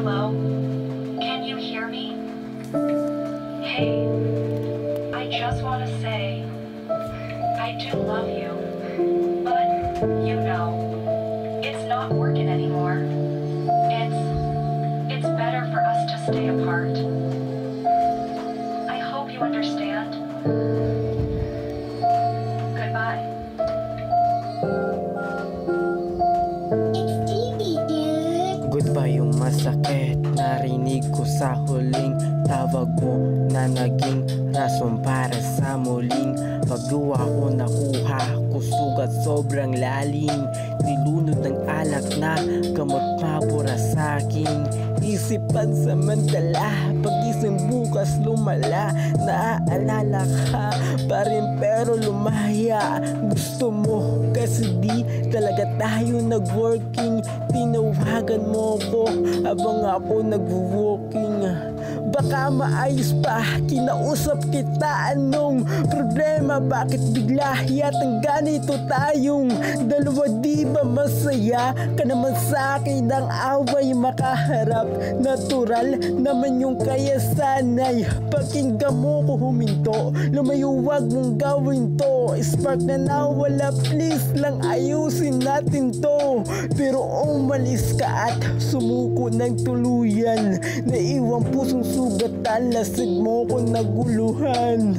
Hello? Can you hear me? Hey, I just want to say, I do love you, but, you know, it's not working anymore. It's better for us to stay apart. I hope you understand. Goodbye. It's TV, dude. Goodbye yung masakit narinig ko sa huling tawag mo na naging rason para sa muling pagluwa ko. Nakuha ko sugat sobrang lalim, nilunod ng alak na gamot mabura sa'kin. Isipan samantala, pag-ising bukas lumala. Naaalala ka pa rin pero lumaya. Gusto mo kasi di talaga tayo nag-working. Tinawagan mo ko habang ako nag-walking. Baka maayos pa, kinausap kita. Anong problema? Bakit bigla yatang ganito tayong dalawa? Di ba masaya ka naman sa'kin? Ang away makaharap, natural naman yung kaya sanay. Pakinggan mo ko huminto, lumayo wag mong gawin to. Spark na nawala, please lang ayusin natin to. Pero umalis ka at sumuko ng tuluyan. Naiwang pusong sugatan, lasig mo ko naguluhan.